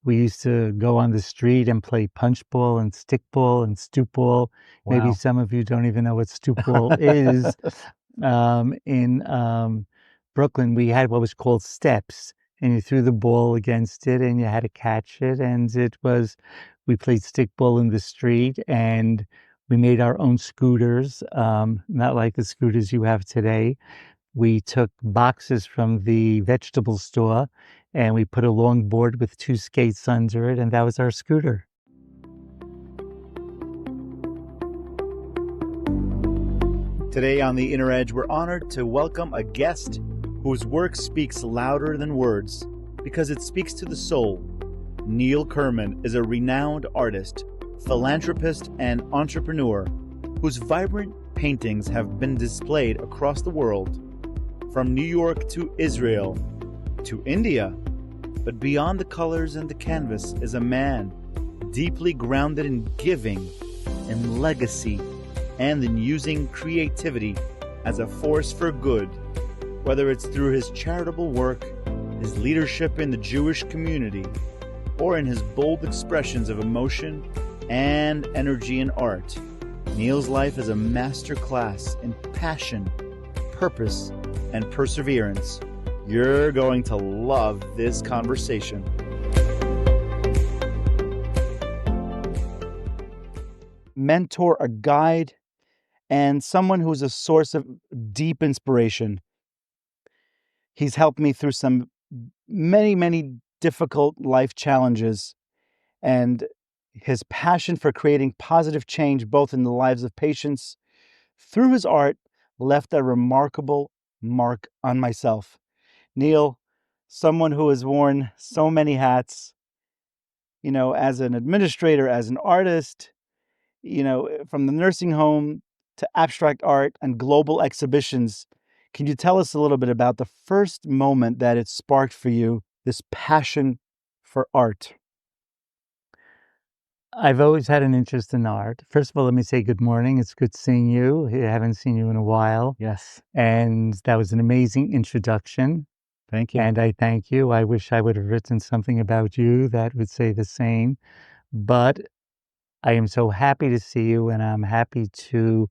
We used to go on the street and play punch ball and stick ball and stoop ball. Maybe Wow. some of you don't even know what stoop ball is. In Brooklyn, we had what was called steps, and you threw the ball against it and you had to catch it. And we played stick ball in the street, and we made our own scooters, not like the scooters you have today. We took boxes from the vegetable store and we put a long board with 2 skates under it, and that was our scooter. Today on The Inner Edge, we're honored to welcome a guest whose work speaks louder than words because it speaks to the soul. Neil Kerman is a renowned artist, philanthropist, and entrepreneur whose vibrant paintings have been displayed across the world, from New York to Israel to India. But beyond the colors and the canvas is a man deeply grounded in giving, in legacy, and in using creativity as a force for good, whether it's through his charitable work, his leadership in the Jewish community, or in his bold expressions of emotion and energy in art. Neil's life is a master class in passion, purpose, and perseverance. You're going to love this conversation. Mentor, a guide, and someone who's a source of deep inspiration. He's helped me through some many difficult life challenges, and his passion for creating positive change both in the lives of patients through his art left a remarkable mark on myself. Neil, someone who has worn so many hats, as an administrator, as an artist, from the nursing home to abstract art and global exhibitions. Can you tell us a little bit about the first moment that it sparked for you, this passion for art? I've always had an interest in art. First of all, let me say good morning. It's good seeing you. I haven't seen you in a while. Yes. And that was an amazing introduction. Thank you. And I thank you. I wish I would have written something about you that would say the same. But I am so happy to see you, and I'm happy to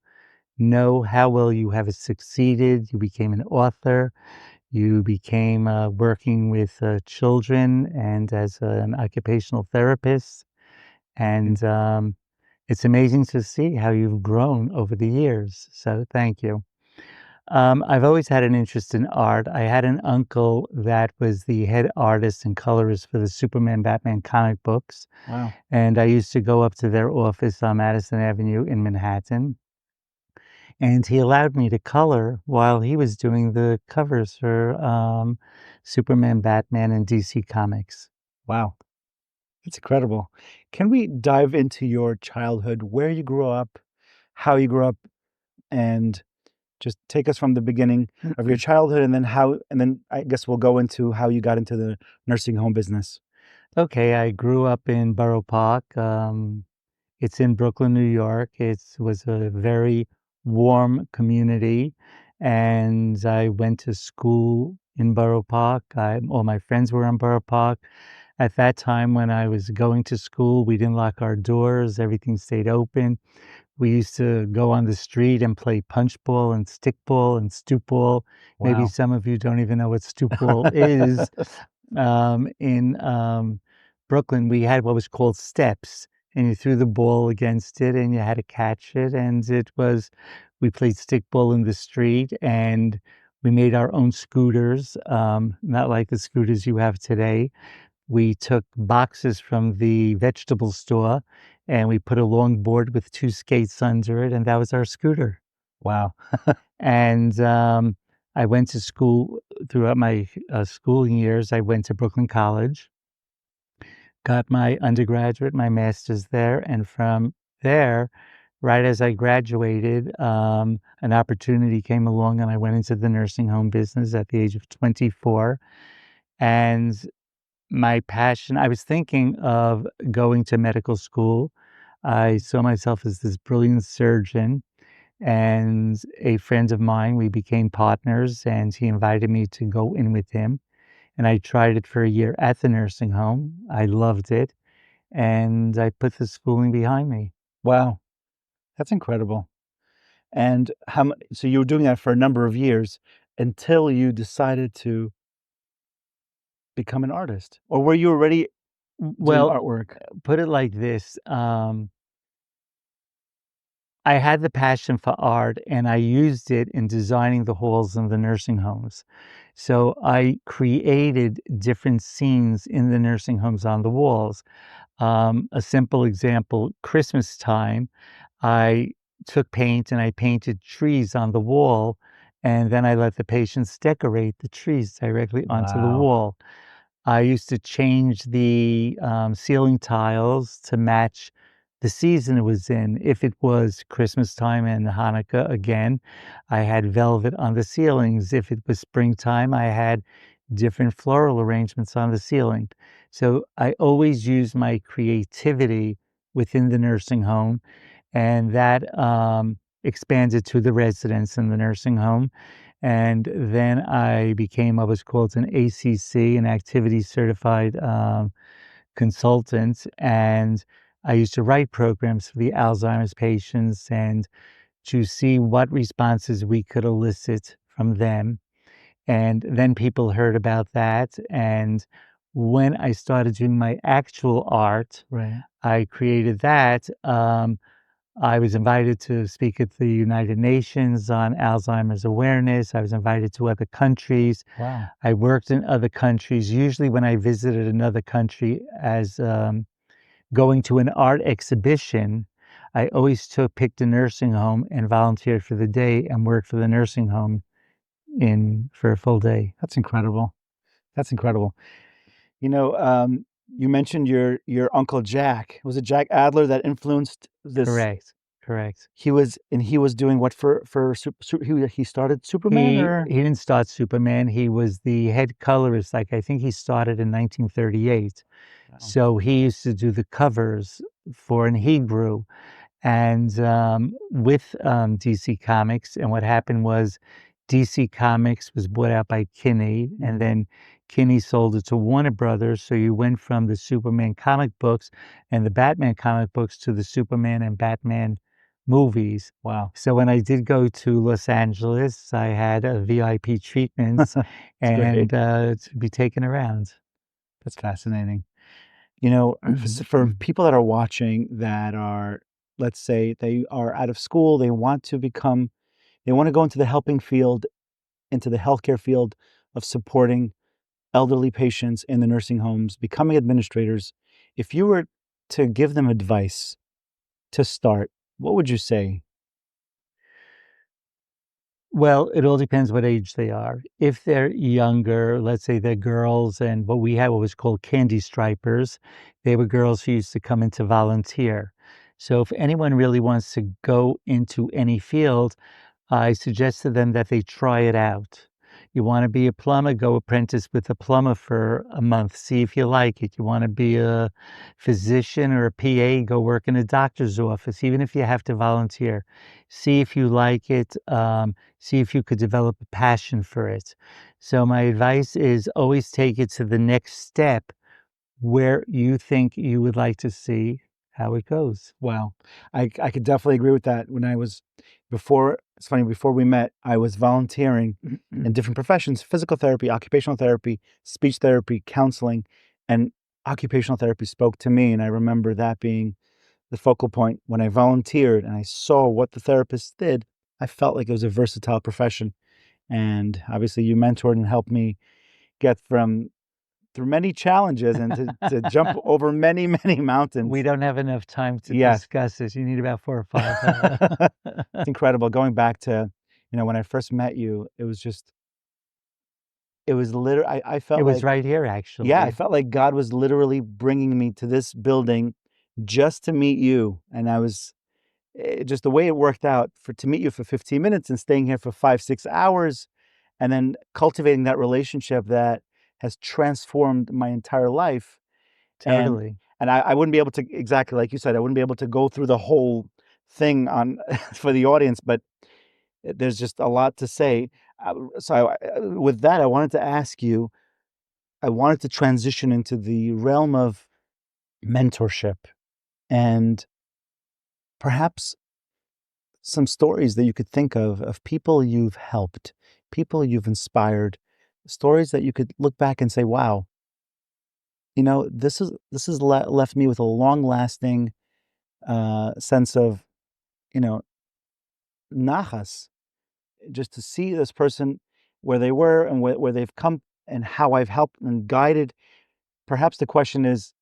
know how well you have succeeded. You became an author. You became working with children and as an occupational therapist. And it's amazing to see how you've grown over the years. So thank you. I've always had an interest in art. I had an uncle that was the head artist and colorist for the Superman, Batman comic books. Wow. And I used to go up to their office on Madison Avenue in Manhattan. And he allowed me to color while he was doing the covers for Superman, Batman, and DC Comics. Wow. That's incredible. Can we dive into your childhood, where you grew up, how you grew up, and just take us from the beginning of your childhood and then I guess we'll go into how you got into the nursing home business. Okay, I grew up in Borough Park. It's in Brooklyn, New York. It was a very warm community, and I went to school in Borough Park. All my friends were in Borough Park. At that time, when I was going to school, we didn't lock our doors. Everything stayed open. We used to go on the street and play punch ball and stick ball and stoop ball. Maybe Wow. some of you don't even know what stoop ball is. In Brooklyn, we had what was called steps, and you threw the ball against it and you had to catch it. And we played stick ball in the street, and we made our own scooters, not like the scooters you have today. We took boxes from the vegetable store and we put a long board with 2 skates under it, and that was our scooter. Wow. And I went to school throughout my schooling years. I went to Brooklyn College, got my undergraduate, my master's there, and from there, right as I graduated, an opportunity came along, and I went into the nursing home business at the age of 24. And my passion, I was thinking of going to medical school. I saw myself as this brilliant surgeon, and a friend of mine, we became partners, and he invited me to go in with him. and I tried it for a year at the nursing home. I loved it, and I put the schooling behind me. Wow, that's incredible. And so you were doing that for a number of years until you decided to become an artist, or were you already doing Well, artwork? put it like this, I had the passion for art, and I used it in designing the halls in the nursing homes. So I created different scenes in the nursing homes on the walls. A simple example, Christmas time, I took paint and I painted trees on the wall, and then I let the patients decorate the trees directly onto the Wow. wall. I used to change the ceiling tiles to match the season it was in. If it was Christmas time and Hanukkah, again, I had velvet on the ceilings. If it was springtime, I had different floral arrangements on the ceiling. So I always use my creativity within the nursing home, and that expanded to the residents in the nursing home. And then I became what was called an ACC, an activity certified consultant. And I used to write programs for the Alzheimer's patients and to see what responses we could elicit from them. And then people heard about that. And when I started doing my actual art, Right. I created that. I was invited to speak at the United Nations on Alzheimer's awareness. I was invited to other countries. Wow. I worked in other countries. Usually, when I visited another country as going to an art exhibition, I always picked a nursing home and volunteered for the day and worked for the nursing home in for a full day. That's incredible. That's incredible. You know, you mentioned your uncle Jack. Was it Jack Adler that influenced this? Correct, correct. He was doing what for he started Superman, or? He didn't start Superman. He was the head colorist. Like I think he started in 1938. Wow. So he used to do the covers for, and he grew. And with DC Comics, and what happened was DC Comics was bought out by Kinney, and Mhm. then Kinney sold it to Warner Brothers. So you went from the Superman comic books and the Batman comic books to the Superman and Batman movies. Wow. So when I did go to Los Angeles, I had a VIP treatments It's great. and to be taken around. That's fascinating. You know, for people that are watching that are, let's say, they are out of school, they want to go into the helping field, into the healthcare field of supporting elderly patients in the nursing homes, becoming administrators. If you were to give them advice to start, what would you say? Well, it all depends what age they are. If they're younger, let's say they're girls, and what we had what was called candy stripers, they were girls who used to come in to volunteer. So if anyone really wants to go into any field, I suggest to them that they try it out. You want to be a plumber, go apprentice with a plumber for a month, see if you like it. You want to be a physician or a PA, go work in a doctor's office, even if you have to volunteer. See if you like it, see if you could develop a passion for it. So, my advice is always take it to the next step where you think you would like to see how it goes. Wow. I could definitely agree with that. When I was before it's funny, before we met, I was volunteering in different professions: physical therapy, occupational therapy, speech therapy, counseling, and occupational therapy spoke to me. And I remember that being the focal point when I volunteered and I saw what the therapists did. I felt like it was a versatile profession. And obviously you mentored and helped me get through many challenges and to jump over many, many We mountains. don't have enough time to Yes. discuss this. You need about 4 or 5. It's incredible going back to, when I first met you, it was literally, I It felt was like, right here, yeah, I actually. felt like God was literally bringing me to this building just to meet you. And I was just the way it worked out to meet you for 15 minutes and staying here for 5, 6 hours and then cultivating that relationship that has transformed my entire life. And Totally. I wouldn't be able to, exactly like you said, I wouldn't be able to go through the whole thing on for the audience, but there's just a lot to say. So with that, I wanted to ask you, I wanted to transition into the realm of mentorship and perhaps some stories that you could think of people you've helped, people you've inspired, stories that you could look back and say, "Wow, this has left me with a long-lasting sense of, you know, nachas, just to see this person where they were and where they've come and how I've helped and guided." Perhaps the question is,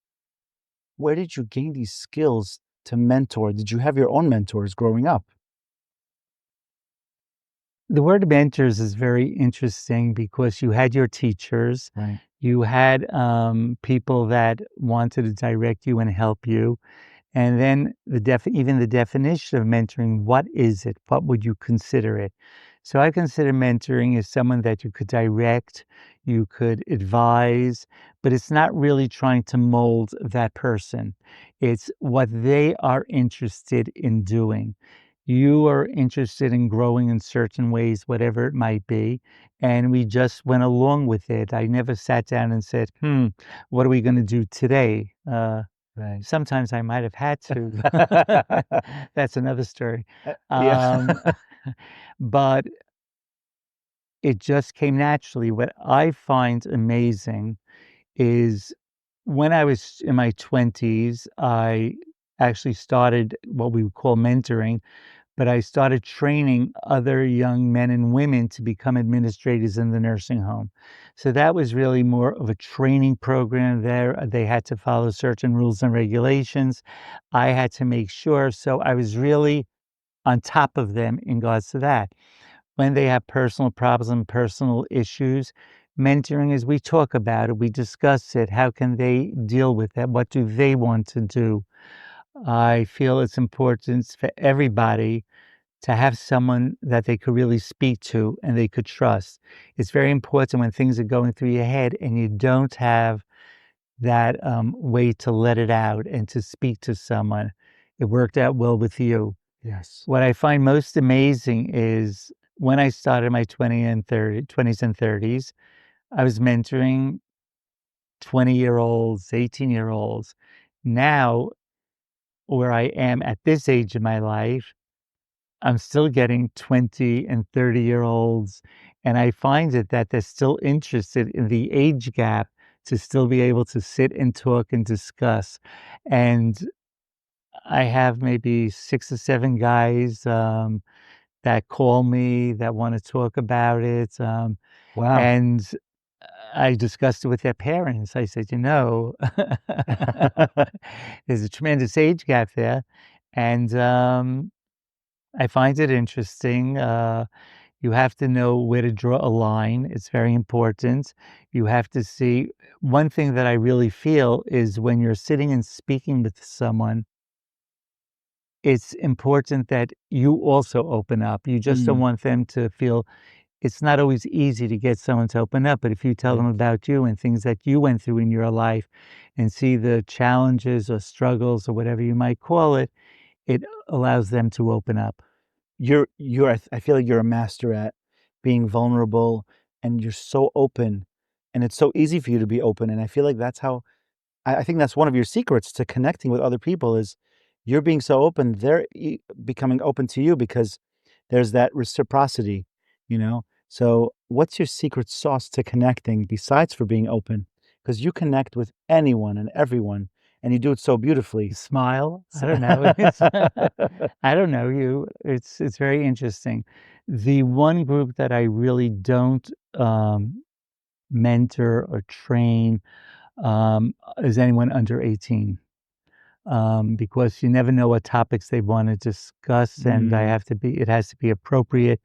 where did you gain these skills to mentor? Did you have your own mentors growing up? The word mentors is very interesting because you had your teachers, Right. you had, people that wanted to direct you and help you, and then even the definition of mentoring, what is it? What would you consider it? So I consider mentoring as someone that you could direct, you could advise, but it's not really trying to mold that person. It's what they are interested in doing. You are interested in growing in certain ways, whatever it might be, and we just went along with it. I never sat down and said, what are we going to do today? Right. Sometimes I might have had to. That's another story. Yeah. Um, but it just came naturally. What I find amazing is when I was in my 20s, I actually started what we would call mentoring, but I started training other young men and women to become administrators in the nursing home. So that was really more of a training program there. They had to follow certain rules and regulations. I had to make sure. So I was really on top of them in regards to that. When they have personal problems and personal issues, mentoring is we talk about it, we discuss it. How can they deal with it? What do they want to do? I feel it's important for everybody to have someone that they could really speak to and they could trust. It's very important when things are going through your head and you don't have that way to let it out and to speak to someone. It worked out well with you. Yes. What I find most amazing is when I started my 20s and 30s, I was mentoring 20-year-olds, 18-year-olds. Now, where I am at this age of my life, I'm still getting 20 and 30-year-olds, and I find it that they're still interested in the age gap to still be able to sit and talk and discuss. And I have maybe 6 or 7 guys, that call me, that wanna talk about it, Wow. and I discussed it with their parents. I said, there's a tremendous age gap there, and, I find it interesting. You have to know where to draw a line. It's very important. You have to see one thing that I really feel is when you're sitting and speaking with someone, it's important that you also open up. You just don't Mm, want them to feel it's not always easy to get someone to open up, but if you tell them right. about you and things that you went through in your life and see the challenges or struggles or whatever you might call it, it allows them to open up. I feel like you're a master at being vulnerable, and you're so open, and it's so easy for you to be open, and I feel like that's how I think that's one of your secrets to connecting with other people is you're being so open, they're becoming open to you because there's that reciprocity, you know? So, what's your secret sauce to connecting besides for being open? Because you connect with anyone and everyone, and you do it so You beautifully. smile? I So don't know. I don't know you. It's very interesting. The one group that I really don't, mentor or train, is anyone under 18, because you never know what topics they wanna discuss, and Mm, it has to be appropriate.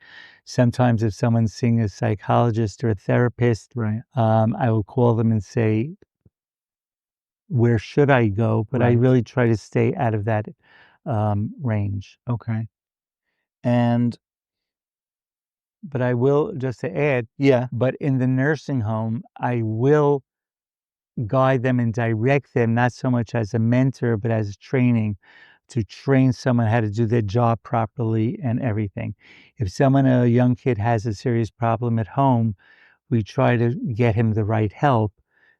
Sometimes if someone's seeing a psychologist or a therapist, right, I will call them and say, "Where should I go?" But I right, really try to stay out of that, range. okay, and But I will just to add, yeah, but in the nursing home, I will guide them and direct them, not so much as a mentor, but as training to train someone how to do their job properly and everything. If a young kid has a serious problem at home, we try to get him the right help.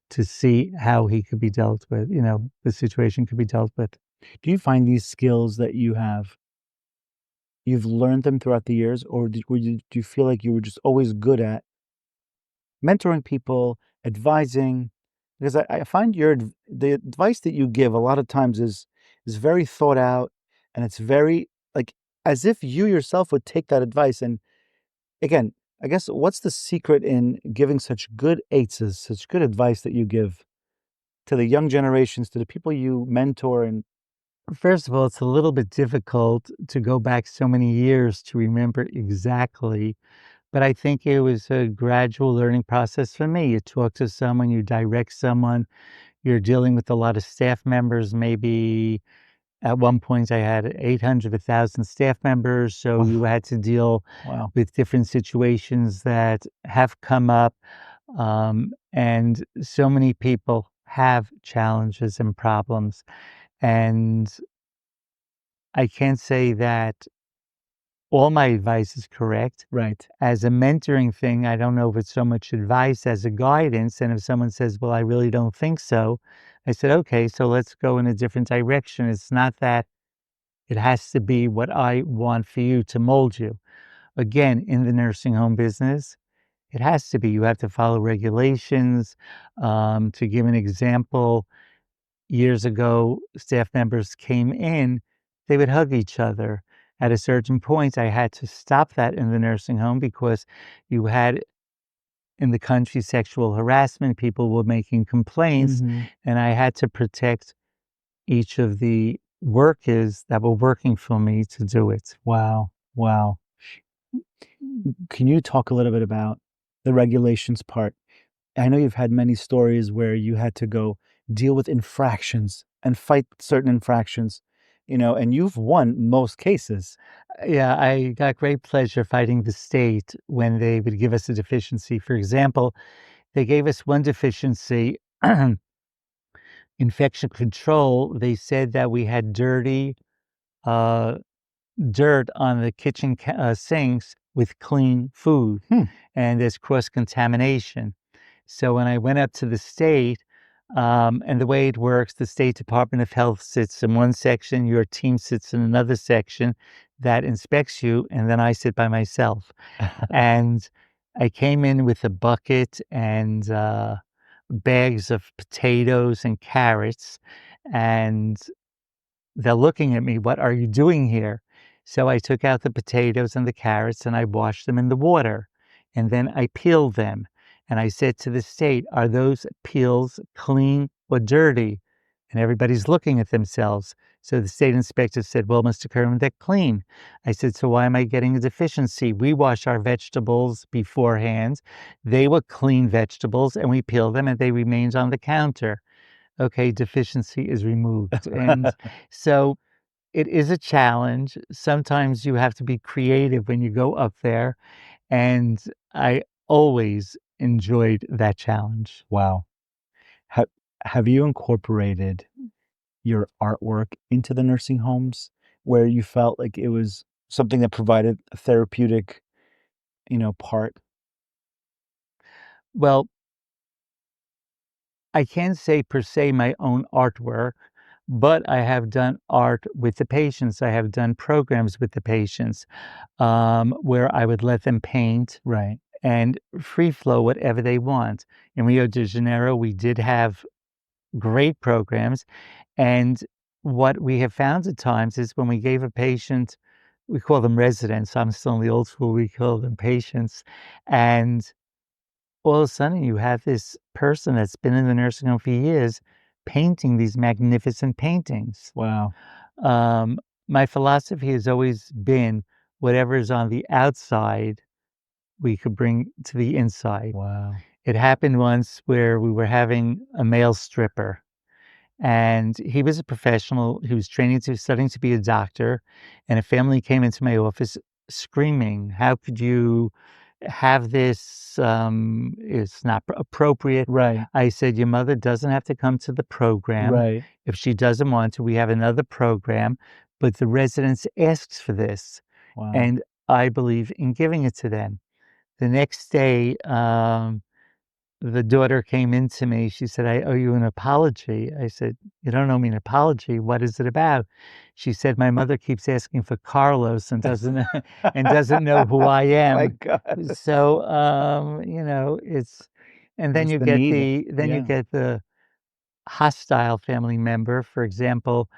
to see how he could be dealt with, the situation could be dealt with. Do you find these skills that you've learned them throughout the years, or do you feel like you were just always good at mentoring people, advising? Because I find the advice that you give a lot of times is very thought out, and it's very like as if you yourself would take that advice. And again, I guess what's the secret in giving such good aids, such good advice that you give to the young generations, to the people you mentor? And First of all, it's a little bit difficult to go back so many years to remember exactly, but I think it was a gradual learning process for me. You talk to someone, you direct someone, you're dealing with a lot of staff members. Maybe at one point I had 800, 1,000 staff members, so you had to deal wow, with different situations that have come up. And so many people have challenges and problems. And I can't say that all my advice is correct. right. As a mentoring thing, I don't know if it's so much advice as a guidance. And if someone says, well, I really don't think so, I said, okay, so let's go in a different direction. It's not that it has to be what I want for you to mold you. Again, in the nursing home business, it has to be. You have to follow regulations. To give an example, years ago, staff members came in, they would hug each other. At a certain point, I had to stop that in the nursing home because you had in the country sexual harassment, people were making complaints, Mhm. and I had to protect each of the workers that were working for me to do it. Wow, wow. Can you talk a little bit about the regulations part? I know you've had many stories where you had to go deal with infractions and fight certain infractions, and you've won most cases. Yeah, I got great pleasure fighting the state when they would give us a deficiency. For example, they gave us one deficiency, infection control. They said that we had uh, dirt on the kitchen sinks with clean food, Hmm. and there's cross contamination. So when I went up to the state, and the way it works, the State Department of Health sits in one section, your team sits in another section that inspects you, and then I sit by myself. And I came in with a bucket and bags of potatoes and carrots, and they're looking at me, "What are you doing here?" So I took out the potatoes and the carrots and I washed them in the water, and then I peeled them. And I said to the state, "Are those peels clean or dirty?" And everybody's looking at themselves. So the state inspector said, "Well, Mr. Kerman, they're clean." I said, "So why am I getting a deficiency? We wash our vegetables beforehand. They were clean vegetables, and we peeled them, and they remained on the counter." Okay, deficiency is removed. And so it is a challenge. Sometimes you have to be creative when you go up there, and I always enjoyed that challenge. Wow. Have have you incorporated your artwork into the nursing homes where you felt like it was something that provided a therapeutic, part? Well, I can't say per se my own artwork, but I have done art with the patients. I have done programs with the patients, where I would let them paint Right. and free flow whatever they want. In Rio de Janeiro, we did have great programs. And what we have found at times is when we gave a patient, we call them residents. I'm still in the old school, we call them patients. And all of a sudden, you have this person that's been in the nursing home for years painting these magnificent paintings. Wow. Um, my philosophy has always been whatever is on the outside, we could bring to the inside. Wow. It happened once where we were having a male stripper, and he was a professional. He was studying to be a doctor, and a family came into my office screaming, "How could you have this? It's not appropriate." Right. I said, "Your mother doesn't have to come to the program. Right. If she doesn't want to, we have another program, but the residents asked for this, Wow. and I believe in giving it to them." The next day, the daughter came into me. She said, "I owe you an apology." I said, "You don't owe me an apology. What is it about?" She said, "My mother keeps asking for Carlos and doesn't and doesn't know who I My am." God. So, it's and then That's you the get need. you Yeah. get the hostile family member. For example,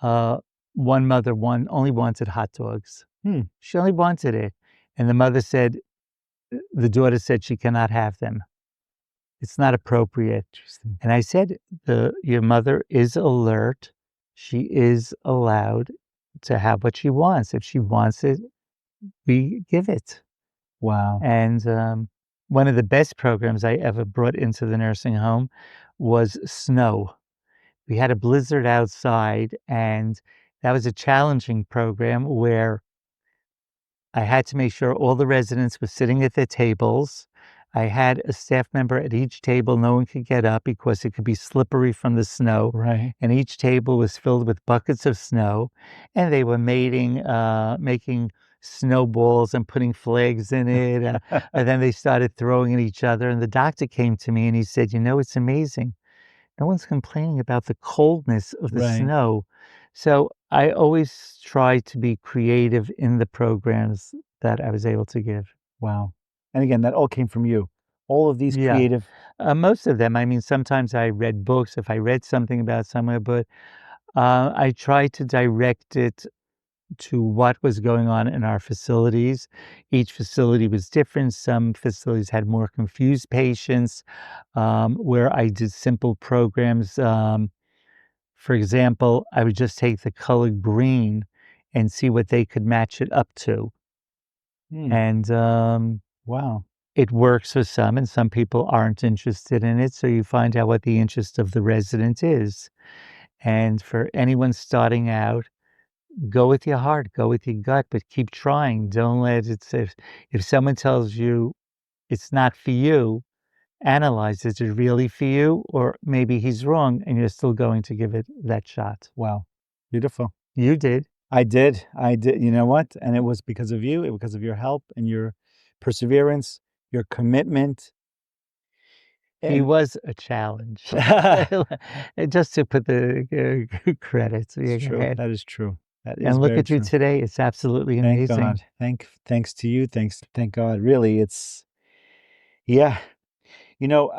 uh, one mother only wanted hot dogs. Hmm. She only wanted it, and the daughter said she cannot have them. It's not appropriate. Interesting. And I said, your mother is alert. She is allowed to have what she wants. If she wants it, we give it." Wow. And one of the best programs I ever brought into the nursing home was snow. We had a blizzard outside, and that was a challenging program where I had to make sure all the residents were sitting at their tables. I had a staff member at each table. No one could get up because it could be slippery from the snow. Right. And each table was filled with buckets of snow. And they were making snowballs and putting flags in it. And then they started throwing at each other. And the doctor came to me and he said, "It's amazing. No one's complaining about the coldness of the Right. snow." So I always try to be creative in the programs that I was able to give. Wow. And again, that all came from you. All of these Yeah. creative. Most of them, I mean, sometimes I read books if I read something about somewhere, but I try to direct it to what was going on in our facilities. Each facility was different. Some facilities had more confused patients, where I did simple programs. For example, I would just take the color green and see what they could match it up to. Hmm. And Wow. it works for some, and some people aren't interested in it. So you find out what the interest of the resident is. And for anyone starting out, go with your heart, go with your gut, but keep trying. Don't let it, if someone tells you it's not for you, analyze, is it really for you? Or maybe he's wrong and you're still going to give it that shot. Wow. Beautiful. You did. I did. I did. You know what? And it was because of you. It was because of your help and your perseverance, your commitment. He And was a challenge. it's Just to put the credits true. ahead. That is true. That is And look very at you true. today. It's absolutely Thank amazing. God. Thanks to you. Thank God. Really, it's yeah. You know,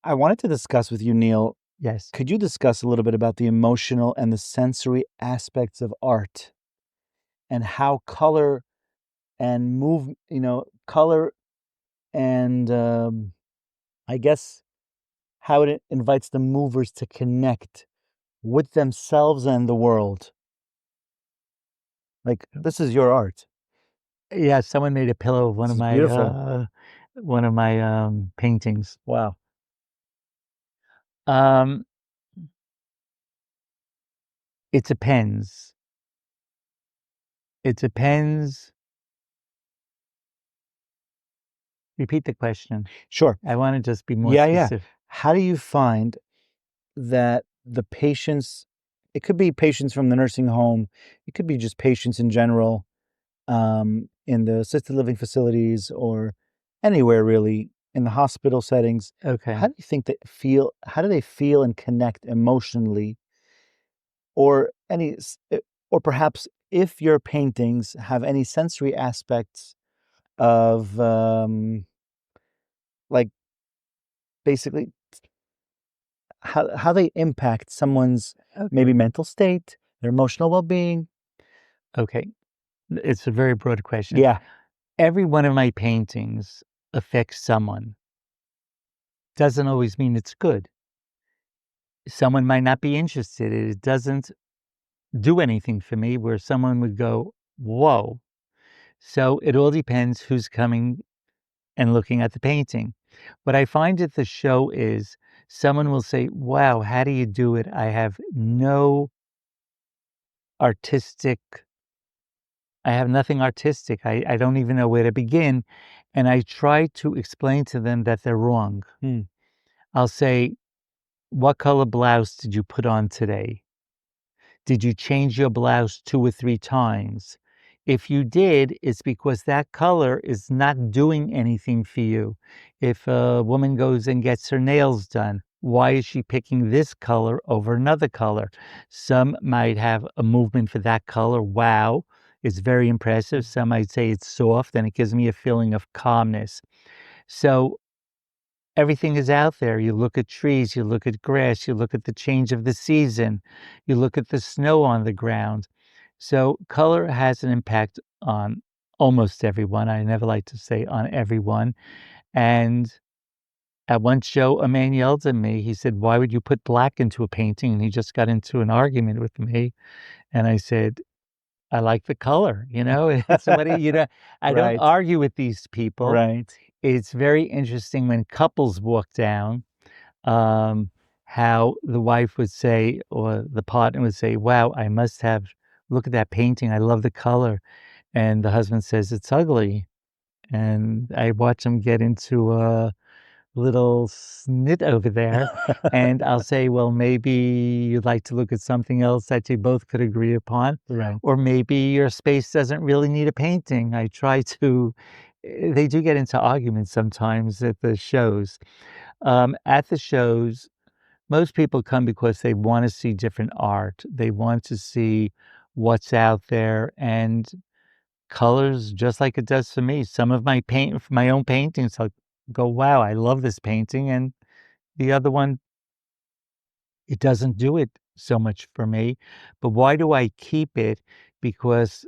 I wanted to discuss with you, Neil. Yes. Could you discuss a little bit about the emotional and the sensory aspects of art and how color and color and I guess how it invites the movers to connect with themselves and the world. Like this is your art. Yeah, someone made a pillow of This is beautiful. one of my, paintings. Wow. Um, it depends. It depends. Repeat the question. Sure. I wanna just be more Yeah, yeah. specific. How do you find that the patients, it could be patients from the nursing home, it could be just patients in general, in the assisted living facilities or anywhere really in the hospital settings. Okay. How do you think how do they feel and connect emotionally or or perhaps if your paintings have any sensory aspects of like basically how they impact someone's maybe Okay. mental state, their emotional well-being. Okay. It's a very broad question. Yeah. Every one of my paintings affects someone. Doesn't always mean it's good. Someone might not be interested. It doesn't do anything for me where someone would go, "Whoa." So it all depends who's coming and looking at the painting. What I find at the show is someone will say, "Wow, how do you do it? I have no artistic I have nothing artistic. I don't even know where to begin." And I try to explain to them that they're wrong. Hmm. I'll say, "What color blouse did you put on today? Did you change your blouse 2 or 3 times? If you did, it's because that color is not doing anything for you. If a woman goes and gets her nails done, why is she picking this color over another color? Some might have a movement for that color. Wow, it's very impressive. Some might say it's soft and it gives me a feeling of calmness. So everything is out there. You look at trees, you look at grass, you look at the change of the season, you look at the snow on the ground. So color has an impact on almost everyone. I never like to say on everyone. And at one show, a man yelled at me. He said, "Why would you put black into a painting?" And he just got into an argument with me. And I said, "I like the color, you know." It's what I don't Right. argue with these people. Right. It's very interesting when couples walk down, um, how the wife would say, or the partner would say, "Wow, I must have look at that painting. I love the color." And the husband says, "It's ugly." And I watch them get into a little snit over there. And I'll say, "Well, maybe you'd like to look at something else that you both could agree upon, Right. or maybe your space doesn't really need a painting." I try to they do get into arguments sometimes at the shows. At the shows, most people come because they wanna see different art. They want to see what's out there, and colors, just like it does for me. Some of my own paintings, I'll go, "Wow, I love this painting," and the other one, it doesn't do it so much for me. But why do I keep it? Because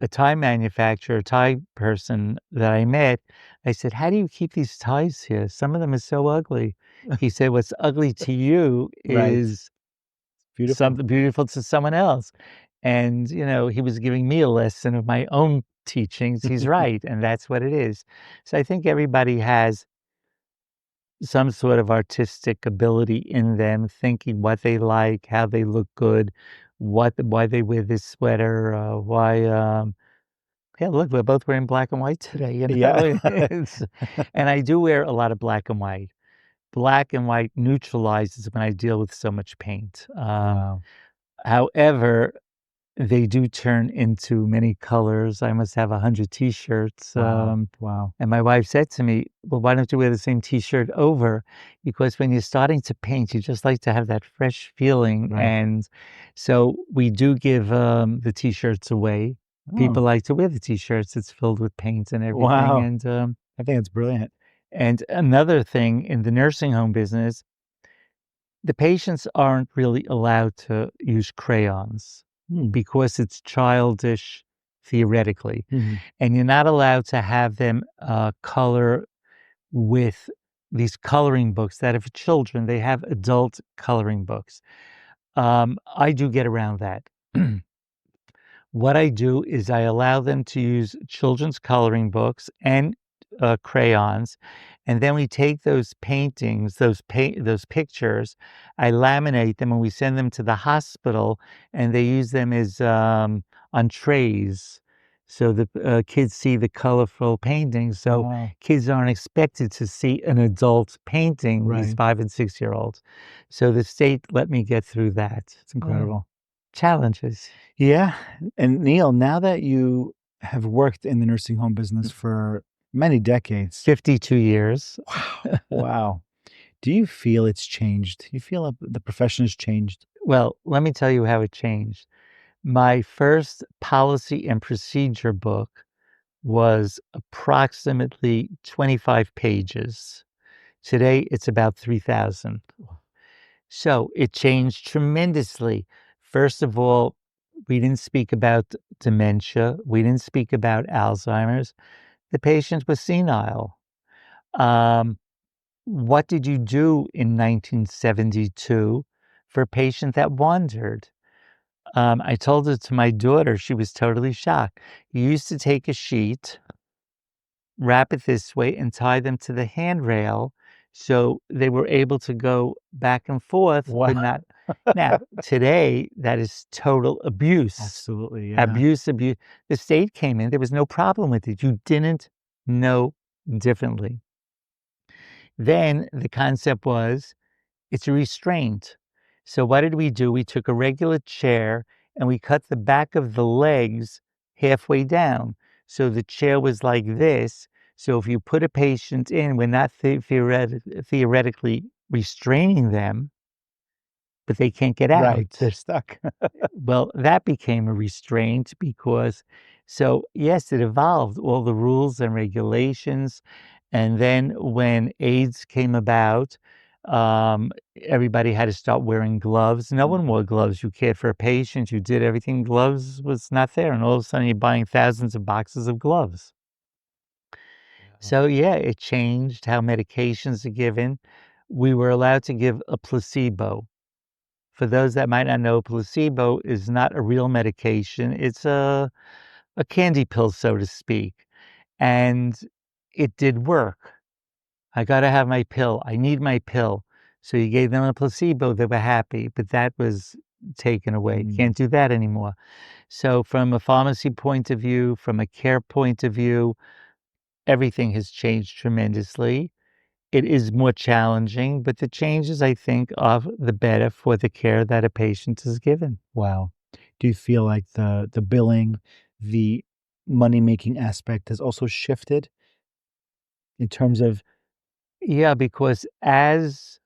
a tie manufacturer, a tie person that I met, I said, "How do you keep these ties here? Some of them are so ugly." He said, "What's ugly to you Right. is Beautiful. something beautiful to someone else." And, he was giving me a lesson of my own teachings. He's right, and that's what it is. So I think everybody has some sort of artistic ability in them, thinking what they like, how they look good, why they wear this sweater, yeah, look, we're both wearing black and white today, Yeah. It's and I do wear a lot of black and white. Black and white neutralizes when I deal with so much paint. Wow. However, they do turn into many colors. I must have 100 T-shirts, Wow. Wow. and my wife said to me, "Well, why don't you wear the same T-shirt over?" Because when you're starting to paint, you just like to have that fresh feeling, Right. and so we do give, the T-shirts away. Oh, People like to wear the T-shirts. It's filled with paint and everything, wow. I think it's brilliant. and another thing in the nursing home business, the patients aren't really allowed to use crayons Hmm. because it's childish theoretically, Mhm. and you're not allowed to have them, color with these coloring books that are for children. They have adult coloring books. I do get around that. What I do is I allow them to use children's coloring books and, crayons, and then we take those paintings, those pictures, I laminate them, and we send them to the hospital, and they use them as, on trays, so the, kids see the colorful paintings, so Wow. kids aren't expected to see an adult painting, these Right. 5 and 6-year-olds. So the state let me get through that. It's incredible. Challenges. Yeah. And Neil, now that you have worked in the nursing home business for many decades, 52 years. wow. Wow. Do you feel it's changed? Do you feel the profession has changed? Well, let me tell you how it changed. My first policy and procedure book was approximately 25 pages. Today, it's about 3,000. So it changed tremendously. First of all, we didn't speak about dementia. We didn't speak about Alzheimer's. The patient was senile. Um, What did you do in 1972 for a patient that wandered? I told it to my daughter. She was totally shocked. You used to take a sheet, wrap it this way, and tie them to the handrail so they were able to go back and forth, Wow. but not. Now, today, that is total abuse. Absolutely. Yeah. Abuse, abuse. The state came in, there was no problem with it. You didn't know differently. Then the concept was it's a restraint. So what did we do? We took a regular chair and we cut the back of the legs halfway down. So the chair was like this. So if you put a patient in, we're not theoretically restraining them, but they can't get Right. out. They're stuck. Well, that became a restraint because so, yes, it evolved, all the rules and regulations, and then when AIDS came about, um, everybody had to start wearing gloves. No one wore gloves. You cared for a patient, you did everything. Gloves was not there, and all of a sudden, you're buying thousands of boxes of gloves. So, yeah, it changed how medications are given. We were allowed to give a placebo. For those that might not know, placebo is not a real medication. It's a candy pill, so to speak, and it did work. I gotta have my pill. I need my pill. So you gave them a placebo, they were happy, but that was taken away. Mm. Can't do that anymore. So from a pharmacy point of view, from a care point of view, everything has changed tremendously. It is more challenging, but the changes, I think, are the better for the care that a patient is given. Wow. Do you feel like the billing, the money-making aspect has also shifted in terms of Yeah, because as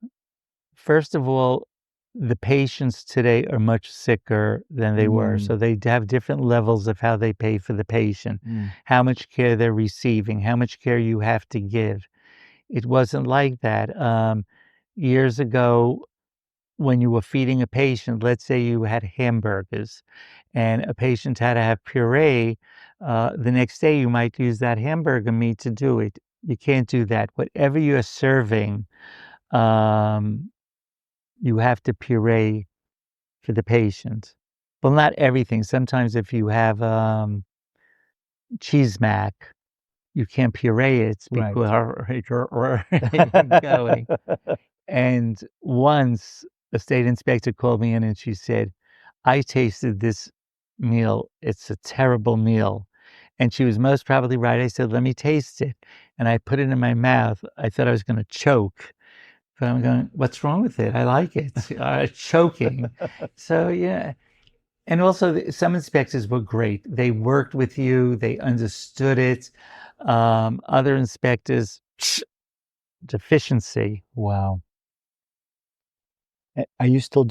first of all, the patients today are much sicker than they were. mm, So they have different levels of how they pay for the patient, mm, how much care they're receiving, how much care you have to give. It wasn't like that. Years ago, when you were feeding a patient, let's say you had hamburgers and a patient had to have puree, the next day you might use that hamburger meat to do it. You can't do that. Whatever you're serving, um, you have to puree for the patient. Well, not everything. Sometimes if you have cheese mac, you can't puree it right. because or going. And once a state inspector called me in and she said, "I tasted this meal. It's a terrible meal." And she was most probably right. I said, "Let me taste it." And I put it in my mouth. I thought I was going to choke. But I'm going, "What's wrong with it? I like it." Choking. So, yeah. And also, some inspectors were great. They worked with you, they understood it. Other inspectors, deficiency. Wow. Are you still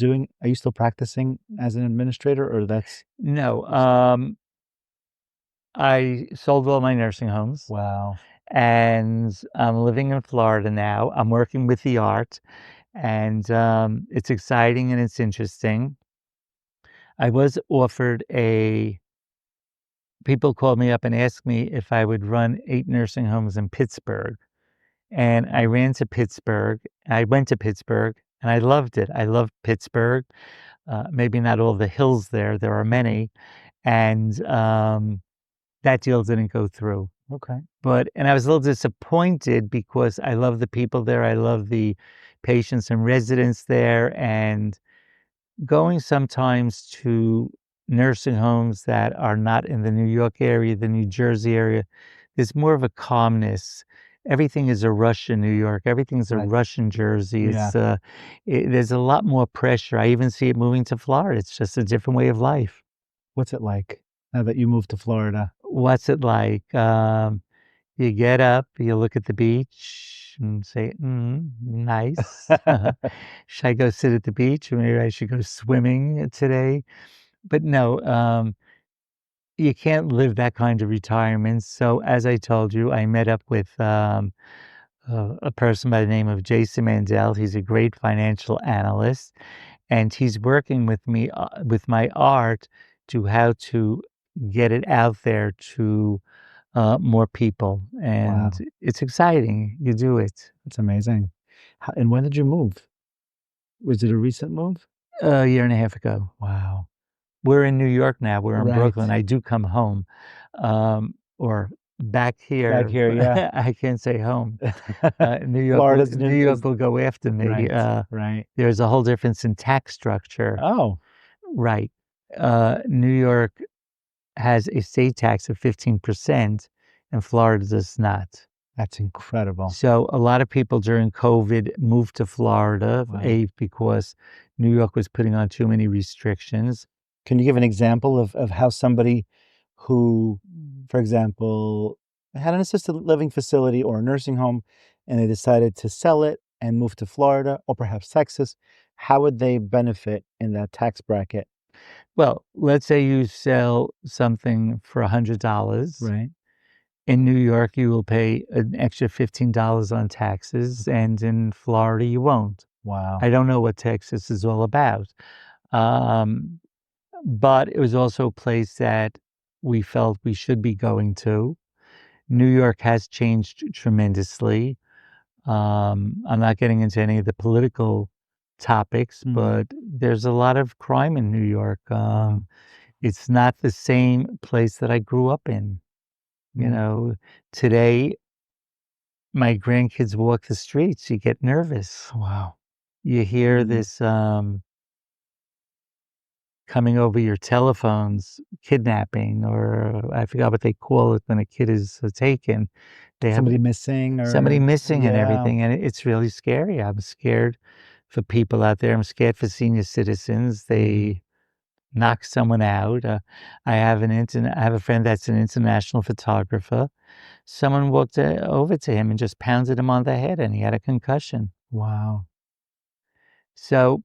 practicing as an administrator, or that's No, you stopped? I sold all my nursing homes Wow. and I'm living in Florida now. I'm working with the art and it's exciting and it's interesting. I was offered people called me up and asked me if I would run 8 nursing homes in Pittsburgh. And I ran to Pittsburgh. I went to Pittsburgh and I loved it. I loved Pittsburgh. Maybe not all the hills there. There are many. And that deal didn't go through. Okay. And I was a little disappointed because I love the people there. I love the patients and residents there. And going sometimes to nursing homes that are not in the New York area, the New Jersey area, there's more of a calmness. Everything is a rush in New York. Everything's a Right. rush in Jersey. Yeah. There's a lot more pressure. I even see it moving to Florida. It's just a different way of life. What's it like now that you moved to Florida? What's it like? You get up, you look at the beach and say, nice. Should I go sit at the beach? Or maybe I should go swimming today. But no, you can't live that kind of retirement. So as I told you, I met up with a person by the name of Jason Mandel. He's a great financial analyst, and he's working with me with my art to how to get it out there to more people, and Wow, it's exciting. You do it. that's amazing. And when did you move? Was it a recent move? A year and a half ago. Wow. We're in New York now. We're in Right. Brooklyn. I do come home, or back Back here. here, yeah. I can't say home. Florida's New new York is will go after me. right, right. There's a whole difference in tax structure. Oh, Right. New York has a state tax of 15%, and Florida does not. that's incredible. So a lot of people during COVID moved to Florida, Wow. because New York was putting on too many restrictions. Can you give an example of how somebody who, for example, had an assisted living facility or a nursing home and they decided to sell it and move to Florida or perhaps Texas, how would they benefit in that tax bracket? Well, let's say you sell something for $100. Right. In New York, you will pay an extra $15 on taxes, and in Florida, you won't. Wow. I don't know what Texas is all about. Um, but it was also a place that we felt we should be going to. New York has changed tremendously. I'm not getting into any of the political topics, Mm. but there's a lot of crime in New York. Wow. It's not the same place that I grew up in. You Mm. know, today my grandkids walk the streets, you get nervous. Wow. You hear Mm. this coming over your telephones, kidnapping, or I forgot what they call it when a kid is taken. They have Somebody missing somebody or missing and yeah. everything, and it's really scary. I'm scared for people out there. I'm scared for senior citizens. Mm. They knock someone out. I have a friend that's an international photographer. Someone walked over to him and just pounded him on the head, and he had a concussion. Wow. So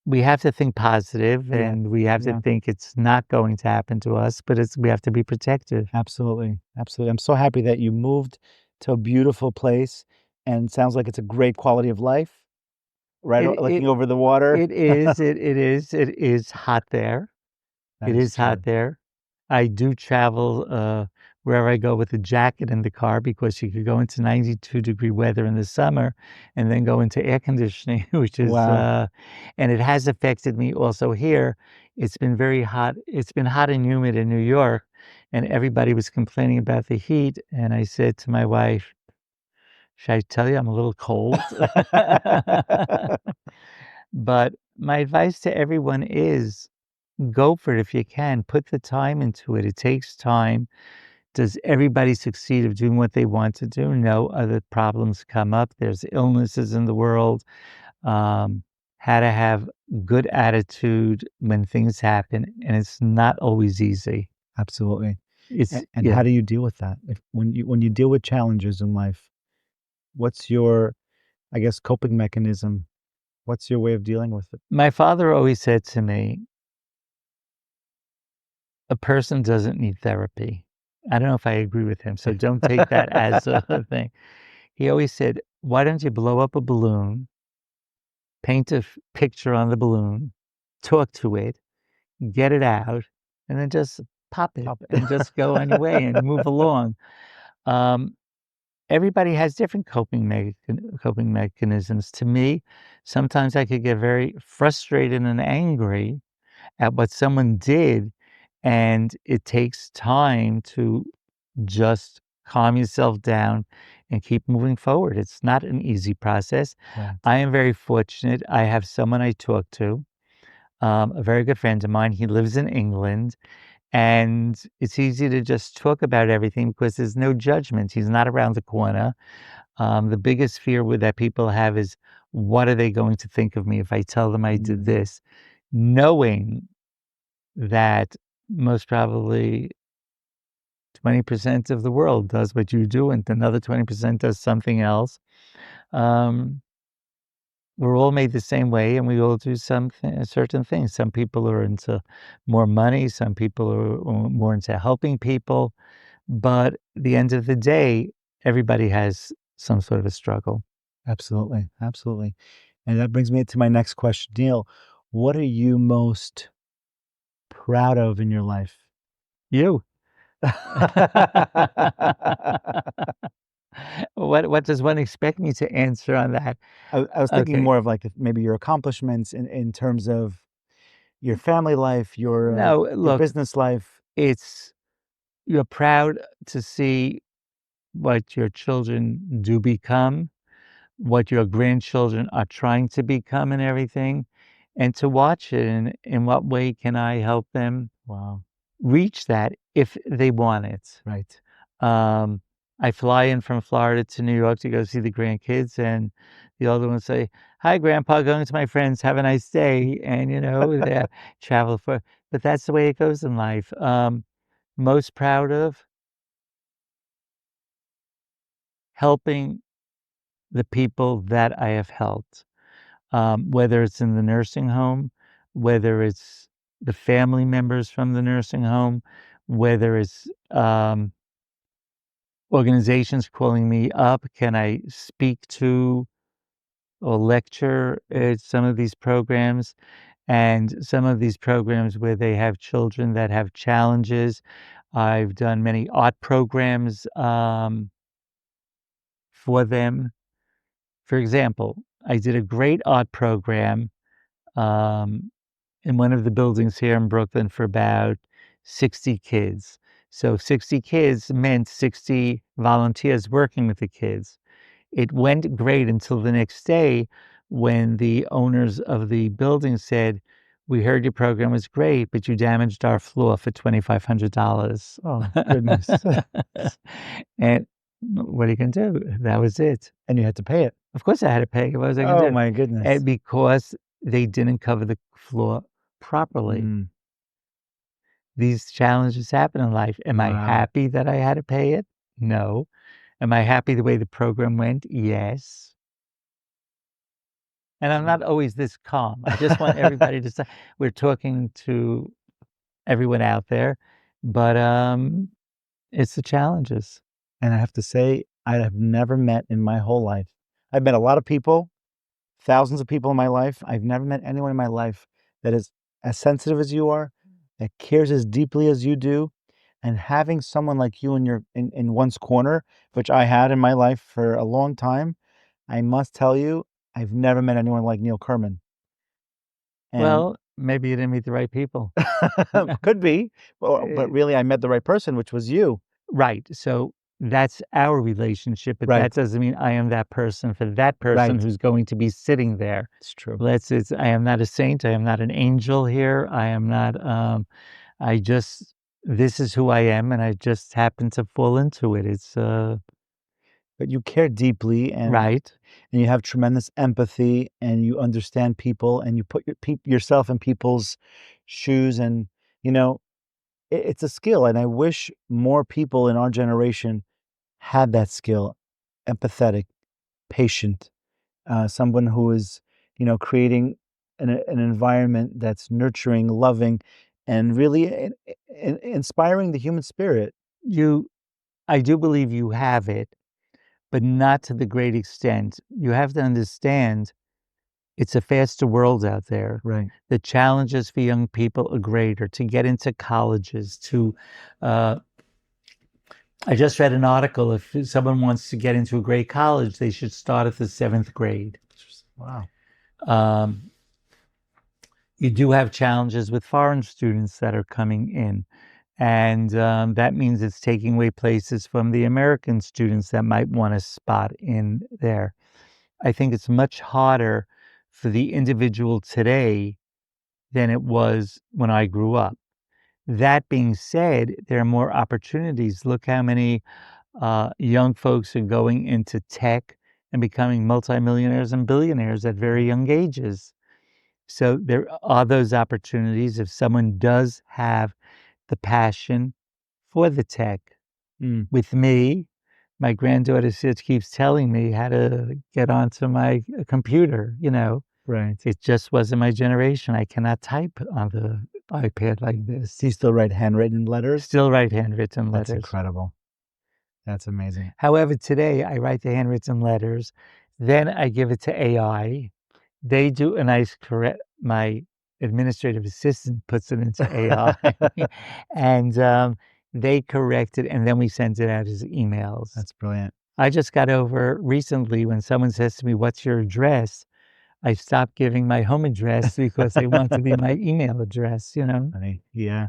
we have to think positive, Yeah. and we have to Yeah. think it's not going to happen to us, but we have to be protective. Absolutely. Absolutely. I'm so happy that you moved to a beautiful place and sounds like it's a great quality of life, right? It Looking it over the water. it is hot there. That It is is hot true. there. I do travel, wherever I go with a jacket in the car because you could go into 92-degree weather in the summer and then go into air conditioning, which is, Wow. and it has affected me also here. It's been very hot. It's been hot and humid in New York, and everybody was complaining about the heat, and I said to my wife, "Should I tell you I'm a little cold?" But my advice to everyone is go for it if you can. Put the time into it. It takes time. Does everybody succeed of doing what they want to do? No, other problems come up. There's illnesses in the world. Um, how to have good attitude when things happen, and it's not always easy. Absolutely. It's And yeah. how do you deal with that? If when you deal with challenges in life, what's your, I guess, coping mechanism? What's your way of dealing with it? My father always said to me, "A person doesn't need therapy." I don't know if I agree with him, so don't take that as a thing. He always said, "Why don't you blow up a balloon, paint a picture on the balloon, talk to it, get it out, and then just pop it Pop and just go on your way and move along." Um, Everybody has different coping mechanisms. To me, sometimes I could get very frustrated and angry at what someone did, and it takes time to just calm yourself down and keep moving forward. It's not an easy process. Right. I am very fortunate. I have someone I talk to, a very good friend of mine. He lives in England, and it's easy to just talk about everything because there's no judgment. He's not around the corner. The biggest fear that people have is, what are they going to think of me if I tell them I did Mm. this? Knowing that most probably 20% of the world does what you do, and another 20% does something else. Um, we're all made the same way, and we all do certain things. Some people are into more money, some people are more into helping people, but at the end of the day, everybody has some sort of a struggle. Absolutely. Absolutely. And that brings me to my next question. Neil, what are you most proud of in your life? You. What does one expect me to answer on that? I was thinking Okay. more of like maybe your accomplishments in terms of your family life, No, your look, business life. it's you're proud to see what your children do become, what your grandchildren are trying to become and everything, and to watch it and in what way can I help them Wow. reach that if they want it. Right. Um, I fly in from Florida to New York to go see the grandkids, and the older ones say, "Hi, Grandpa, going to my friends. Have a nice day." And they travel for, but that's the way it goes in life. most proud of? Helping the people that I have helped, whether it's in the nursing home, whether it's the family members from the nursing home, whether it's organizations calling me up, can I speak to or lecture at some of these programs? And some of these programs where they have children that have challenges. I've done many art programs for them. For example, I did a great art program um, in one of the buildings here in Brooklyn for about 60 kids. So 60 kids meant 60 volunteers working with the kids. It went great until the next day when the owners of the building said, "We heard your program was great, but you damaged our floor for $2,500." Oh, goodness. And what are you gonna do? That was it. And you had to pay it. Of course I had to pay. What was I gonna Oh do? my goodness. And because they didn't cover the floor properly. Mm, These challenges happen in life. Am I wow. happy that I had to pay it? No. Am I happy the way the program went? Yes. And I'm not always this calm. I just want everybody to say we're talking to everyone out there, but, it's the challenges. And I have to say, I have never met in my whole life. I've met a lot of people, thousands of people in my life. I've never met anyone in my life that is as sensitive as you are, that cares as deeply as you do. And having someone like you in in one's corner, which I had in my life for a long time, I must tell you, I've never met anyone like Neil Kerman. And Well, maybe you didn't meet the right people. could be, but Eh, really I met the right person, which was you. right, so that's our relationship, but that Right, doesn't mean I am that person for that person right. who's going to be sitting there. It's true. I am not a saint, I am not an angel here, I am not, I just this is who I am, and I just happen to fall into it. It's, But you care deeply right. and you have tremendous empathy and you understand people and you put yourself in people's shoes and you know it's a skill and I wish more people in our generation had that skill, empathetic, patient, someone who is creating an environment that's nurturing, loving, and really inspiring the human spirit. You I do believe you have it, but not to the great extent. You have to understand it's a faster world out there. Right. The challenges for young people are greater to get into colleges, to, uh I just read an article, if someone wants to get into a great college, they should start at the 7th grade. Wow. Um, you do have challenges with foreign students that are coming in. And that means it's taking away places from the American students that might want a spot in there. I think it's much harder for the individual today than it was when I grew up. That being said, there are more opportunities. Look how many young folks are going into tech and becoming multimillionaires and billionaires at very young ages. So there are those opportunities if someone does have the passion for the tech. Mm, With me, my granddaughter keeps telling me how to get onto my computer, you know. right. It just wasn't my generation. I cannot type on the iPad like Do this. you still write handwritten letters? Still write handwritten That's letters. incredible. That's amazing. However, today I write the handwritten letters, then I give it to AI. They do a nice correct my administrative assistant puts it into AI, and, they correct it, and then we send it out as emails. That's brilliant. I just got over recently when someone says to me, "What's your address?" I stopped giving my home address because they want to be my email address, you know? Funny. Yeah.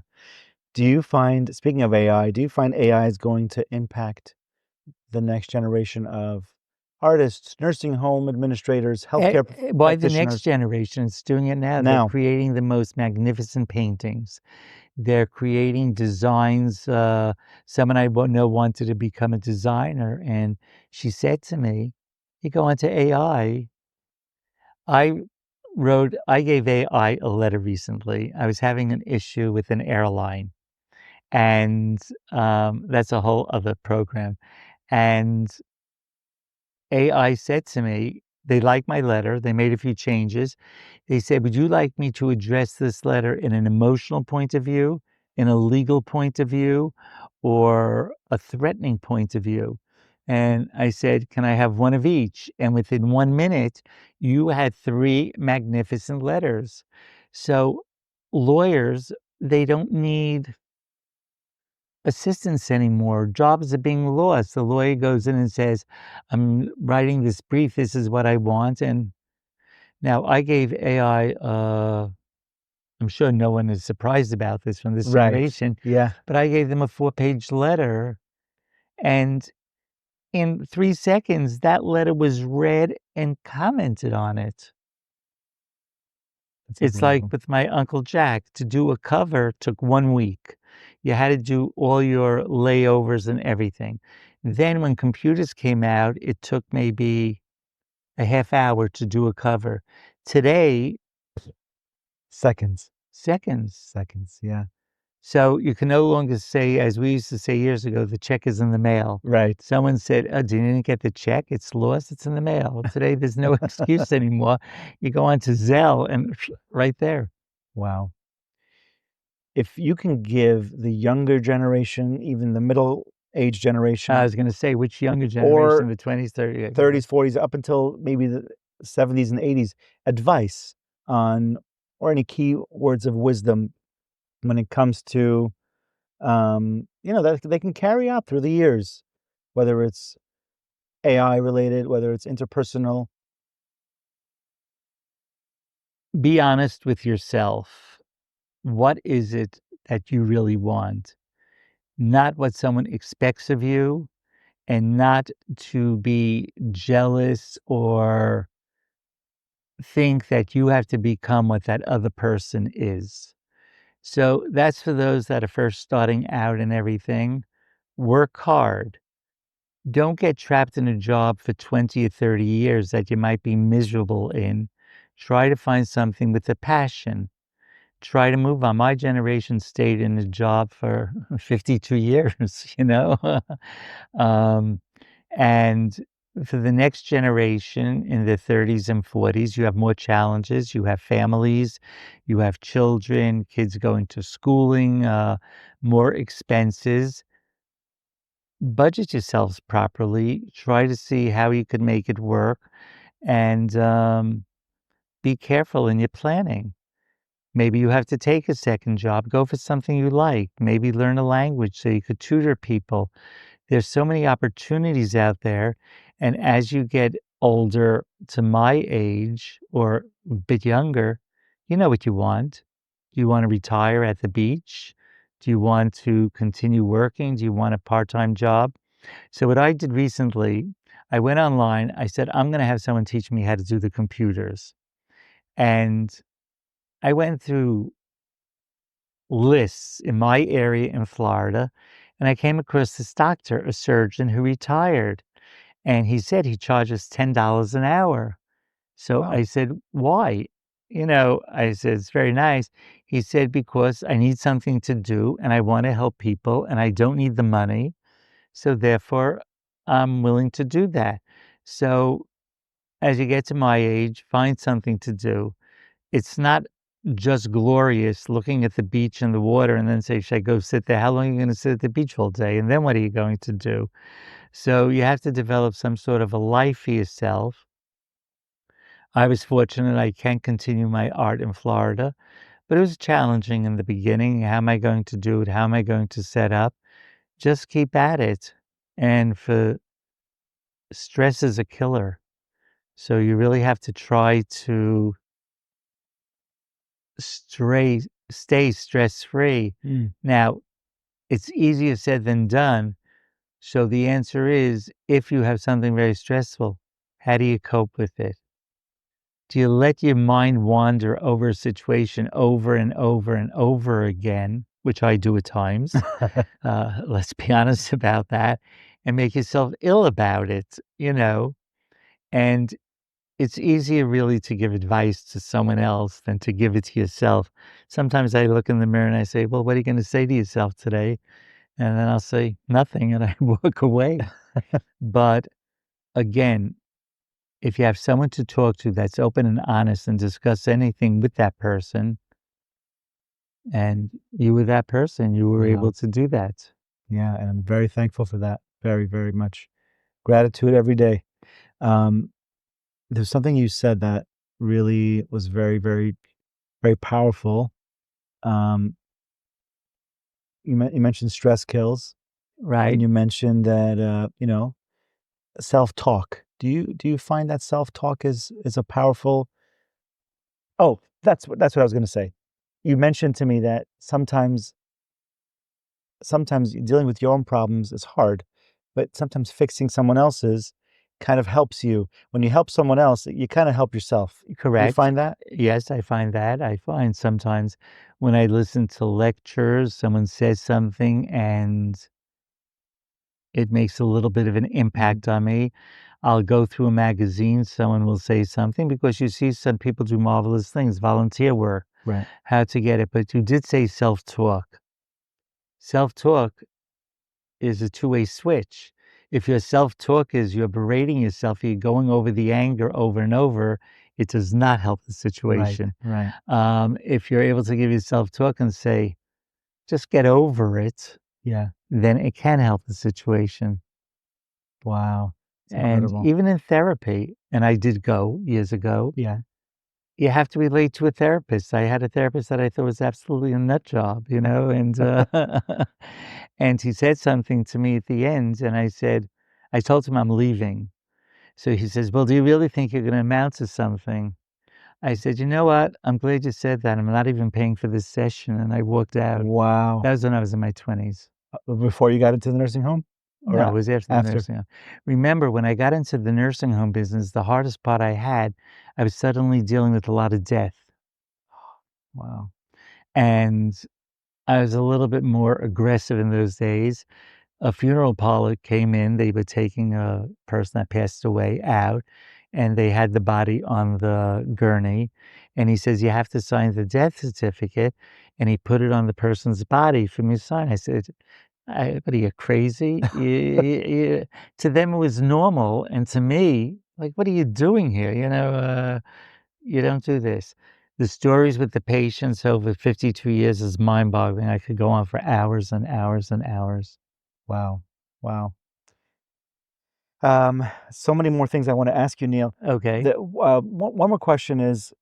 Do you find, speaking of AI, do you find AI is going to impact the next generation of artists, nursing home administrators, healthcare Why the next practitioners generation is doing it now. They're now? creating the most magnificent paintings. They're creating designs. Someone I know wanted to become a designer, and she said to me, "You go into AI." I gave AI a letter recently. I was having an issue with an airline, and, that's a whole other program, and AI said to me, they liked my letter, they made a few changes. They said, "Would you like me to address this letter in an emotional point of view, in a legal point of view, or a threatening point of view?" And I said, "Can I have one of each?" And within 1 minute, you had 3 magnificent letters. So lawyers, they don't need assistance anymore. Jobs are being lost. The lawyer goes in and says, "I'm writing this brief. This is what I want." And now I gave AI, I'm sure no one is surprised about this from this Right. generation, Yeah. but I gave them a 4-page letter, and in 3 seconds, that letter was read and commented on it. That's It's like unbelievable. with my Uncle Jack, to do a cover took 1 week. You had to do all your layovers and everything. Then when computers came out, it took maybe a half hour to do a cover. Today, Seconds. seconds. Seconds. Yeah. So you can no longer say, as we used to say years ago, "The check is in the mail." Right. Someone said, "Oh, didn't get the check? It's lost, it's in the mail." Today, there's no excuse anymore. You go on to Zelle and right there. Wow. If you can give the younger generation, even the middle age I generation, was gonna say, which younger generation, or the 20s, 30, yeah, go ahead. 30s, 40s, up until maybe the 70s and 80s, advice on or any key words of wisdom when it comes to, that they can carry out through the years, whether it's AI related, whether it's interpersonal. Be honest with yourself. What is it that you really want? Not what someone expects of you, and not to be jealous or think that you have to become what that other person is. So that's for those that are first starting out and everything. Work hard. Don't get trapped in a job for 20 or 30 years that you might be miserable in. Try to find something with a passion. Try to move on. My generation stayed in a job for 52 years, you know? Um, and for the next generation in their 30s and 40s, you have more challenges. You have families, you have children, kids going to schooling, more expenses. Budget yourselves properly. Try to see how you could make it work, and be careful in your planning. Maybe you have to take a second job, go for something you like, maybe learn a language so you could tutor people. There's so many opportunities out there, and as you get older to my age or a bit younger, you know what you want. Do you wanna retire at the beach? Do you want to continue working? Do you want a part-time job? So what I did recently, I went online, I said, "I'm gonna have someone teach me how to do the computers." And I went through lists in my area in Florida, and I came across this doctor, a surgeon who retired, and he said he charges $10 an hour. So Wow. I said, "Why?" I said, "It's very nice." He said, "Because I need something to do and I want to help people and I don't need the money. So therefore, I'm willing to do that." So as you get to my age, find something to do. It's not just glorious looking at the beach and the water and then say, "Should I go sit there?" How long are you gonna sit at the beach all day? And then what are you going to do? So you have to develop some sort of a life for yourself. I was fortunate I can continue my art in Florida, but it was challenging in the beginning. How am I going to do it? How am I going to set up? Just keep at it. And for stress is a killer. So you really have to try to stray stay stress-free. Mm. Now, it's easier said than done. So the answer is, if you have something very stressful, how do you cope with it? Do you let your mind wander over a situation over and over and over again, which I do at times? Let's be honest about that, and make yourself ill about it, you know? And it's easier really to give advice to someone else than to give it to yourself. Sometimes I look in the mirror and I say, "Well, what are you gonna say to yourself today?" And then I'll say, "Nothing," and I walk away. But again, if you have someone to talk to that's open and honest and discuss anything with that person, and you were that person, you were able Wow. to do that. Yeah, and I'm very thankful for that. Very, very much. Gratitude every day. Um, there's something you said that really was very, very, very powerful. Um, you mentioned stress kills, and Right, you mentioned that self-talk. Do you find that self-talk is a powerful? Oh, that's what I was going to say. You mentioned to me that sometimes dealing with your own problems is hard, but sometimes fixing someone else's kind of helps you. When you help someone else, you kind of help yourself. Do you correct. find that? Yes, I find that. I find sometimes when I listen to lectures, someone says something and it makes a little bit of an Mhm. impact on me. I'll go through a magazine, someone will say something because you see some people do marvelous things, volunteer work, Right. how to get it. But you did say self-talk. Self-talk is a two-way switch. If your self-talk is you're berating yourself, you're going over the anger over and over, it does not help the Right. situation. Right. If you're able to give yourself talk and say, just get over it, Yeah. then it can help the situation. Wow. It's And incredible. even in therapy, and I did go years ago, Yeah. you have to relate to a therapist. I had a therapist that I thought was absolutely a nut job, and and he said something to me at the end, and I told him I'm leaving. So he says, "Well, do you really think you're going to amount to something?" I said, "You know what? I'm glad you said that. I'm not even paying for this session." And I walked out. Wow. That was when I was in my 20s. Before you got into the nursing home, or No, it was after the after? nursing home. Remember, when I got into the nursing home business, the hardest part I had, I was suddenly dealing with a lot of death. Wow. And I was a little bit more aggressive in those days. A funeral parlor came in, they were taking a person that passed away out, and they had the body on the gurney, and he says, "You have to sign the death certificate," and he put it on the person's body for me to sign. I said, "What are you, crazy?" To them, it was normal, and to me, like, "What are you doing here?" You don't do this. The stories with the patients over 52 years is mind-boggling. I could go on for hours and hours and hours. Wow. Wow. So many more things I want to ask you, Neil. Okay. One more question is,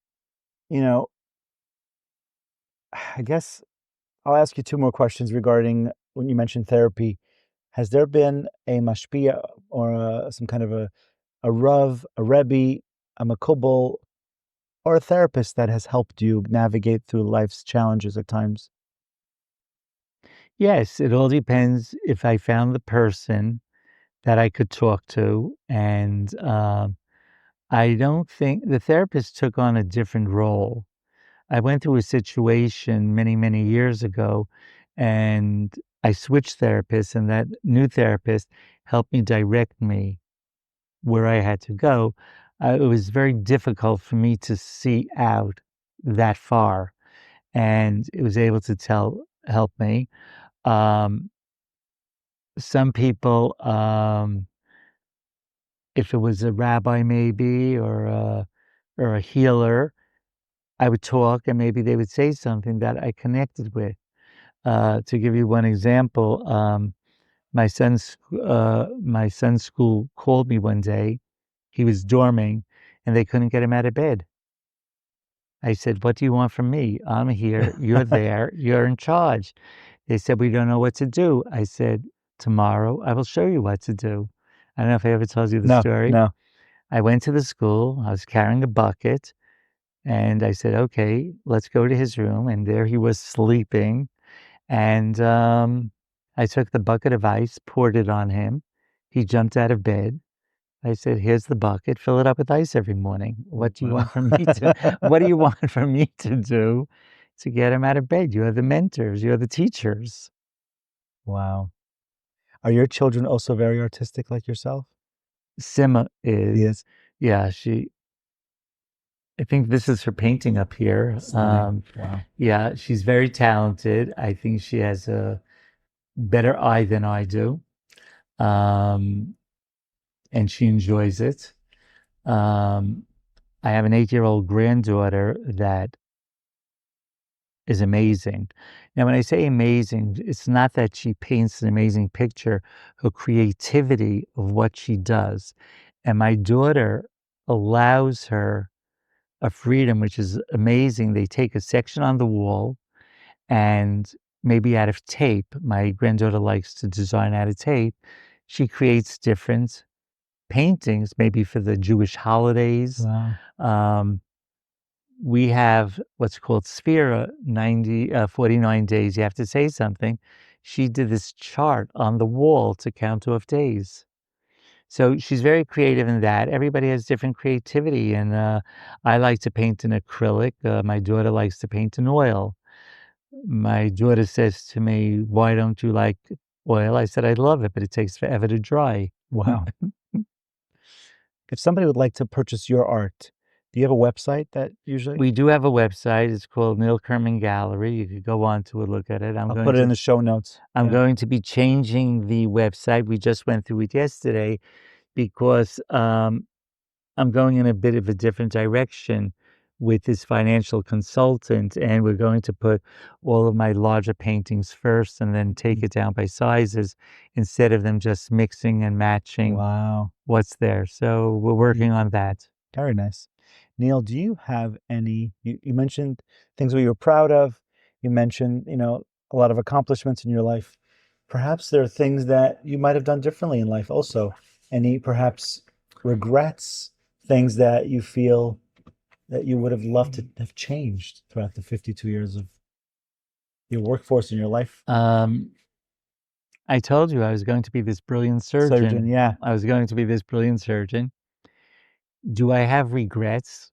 you know, I guess I'll ask you two more questions regarding when you mentioned therapy. Has there been a mashpia or some kind of a Rav, a Rebbe, a Makubal, or a therapist that has helped you navigate through life's challenges at times? Yes, it all depends if I found the person that I could talk to, and, I don't think the therapist took on a different role. I went through a situation many, many years ago, and I switched therapists, and that new therapist helped me direct me where I had to go. It was very difficult for me to see out that far, and it was able to tell help me. Um, some people, if it was a rabbi maybe or a healer, I would talk and maybe they would say something that I connected with. To give you one example, my son's school called me one day. He was dorming, and they couldn't get him out of bed. I said, "What do you want from me? I'm here. You're there. You're in charge." They said, "We don't know what to do." I said, "Tomorrow, I will show you what to do." I don't know if I ever told you the No, story. no. I went to the school. I was carrying a bucket, and I said, "Okay, let's go to his room." And there he was sleeping. And I took the bucket of ice, poured it on him. He jumped out of bed. I said, "Here's the bucket. Fill it up with ice every morning. What do you want from me to what do you want from me to do to get him out of bed? You're the mentors, you're the teachers." Wow. Are your children also very artistic like yourself? Sima is, Yes. yeah, I think this is her painting up here. Stunning. Wow. Yeah, she's very talented. I think she has a better eye than I do. Um, and she enjoys it. Um, I have an 8-year-old granddaughter that is amazing. Now, when I say amazing, it's not that she paints an amazing picture, her creativity of what she does. And my daughter allows her a freedom, which is amazing. They take a section on the wall and maybe out of tape, my granddaughter likes to design out of tape. She creates different paintings, maybe for the Jewish holidays. Wow. We have what's called Sphera 49 days. You have to say something. She did this chart on the wall to count off days. So she's very creative in that. Everybody has different creativity, and I like to paint in acrylic. My daughter likes to paint in oil. My daughter says to me, "Why don't you like oil?" I said, "I love it, but it takes forever to dry." Wow. If somebody would like to purchase your art, do you have a website that usually? We do have a website. It's called Neil Kerman Gallery. You could go on to it, look at it. I'll put it in the show notes. I'm Yeah. going to be changing the website. We just went through it yesterday because I'm going in a bit of a different direction with this financial consultant, and we're going to put all of my larger paintings first and then take it down by sizes instead of them just mixing and matching Wow. what's there. So we're working on that. Very nice. Neil, do you have you mentioned things that you were proud of. You mentioned, a lot of accomplishments in your life. Perhaps there are things that you might have done differently in life also. Any perhaps regrets, things that you feel that you would have loved to have changed throughout the 52 years of your workforce in your life? I told you I was going to be this brilliant Surgeon, surgeon. yeah. I was going to be this brilliant surgeon. Do I have regrets?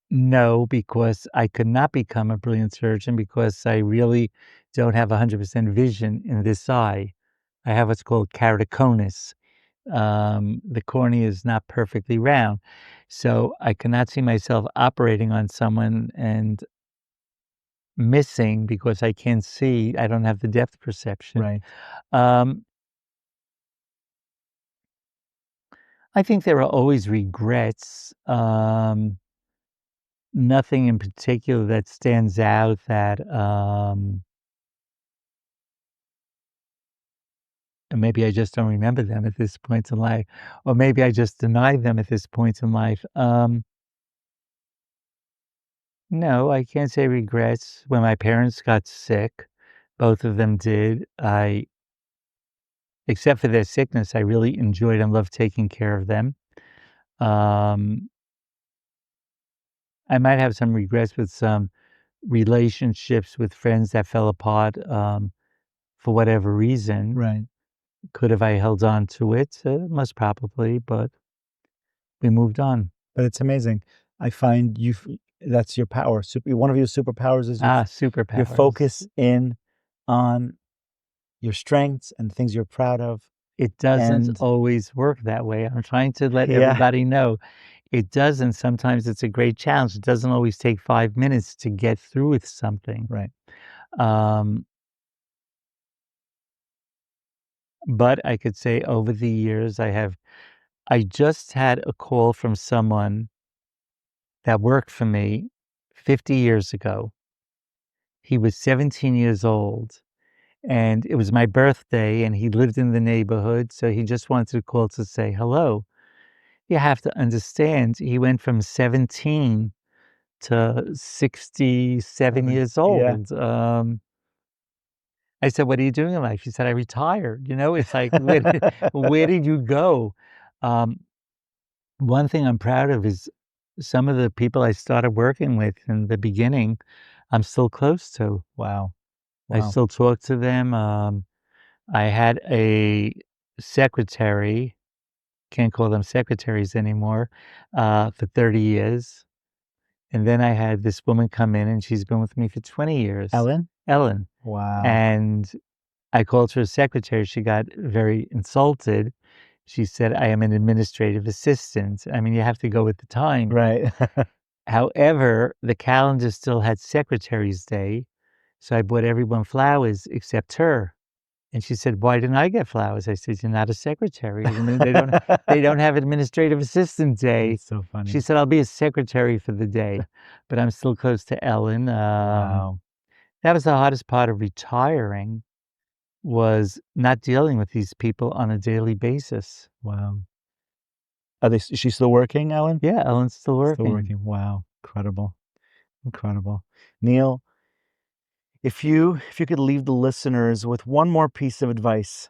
No, because I could not become a brilliant surgeon because I really don't have 100% vision in this eye. I have what's called keratoconus. The cornea is not perfectly round. So I cannot see myself operating on someone and missing because I can't see. I don't have the depth perception. Right. Um, I think there are always regrets. Nothing in particular that stands out that and maybe I just don't remember them at this point in life, or maybe I just deny them at this point in life. No, I can't say regrets. When my parents got sick, both of them did. Except for their sickness, I really enjoyed and loved taking care of them. Um, I might have some regrets with some relationships with friends that fell apart for whatever reason. Right. Could have I held on to it? Most probably, but we moved on. But it's amazing. I find that's your power. One of your superpowers is your Superpowers. focus in on your strengths and things you're proud of. It doesn't And always work that way. I'm trying to let yeah, everybody know it doesn't. Sometimes it's a great challenge. It doesn't always take 5 minutes to get through with something. right. Um, but I could say over the years, I just had a call from someone that worked for me 50 years ago. He was 17 years old, and it was my birthday, and he lived in the neighborhood, so he just wanted to call to say hello. You have to understand, he went from 17 to 67 years Yeah. old. I said, "What are you doing in life?" She said, "I retired." It's like, where did you go? Um, One thing I'm proud of is some of the people I started working with in the beginning, I'm still close to. Wow. I Wow. still talk to them. I had a secretary, can't call them secretaries anymore, for 30 years. And then I had this woman come in, and she's been with me for 20 years, Ellen? Ellen. Wow. And I called her a secretary. She got very insulted. She said, "I am an administrative assistant." I mean, you have to go with the time. Right. However, the calendar still had Secretary's Day, so I bought everyone flowers except her. And she said, "Why didn't I get flowers?" I said, "You're not a secretary. I mean, they don't have administrative assistant day." That's so She funny. said, "I'll be a secretary for the day," but I'm still close to Ellen. Wow. That was the hardest part of retiring, was not dealing with these people on a daily basis. Wow. Is she still working, Ellen? Yeah, Ellen's still Still working. working. Wow. Incredible. Incredible. Neil, if you could leave the listeners with one more piece of advice,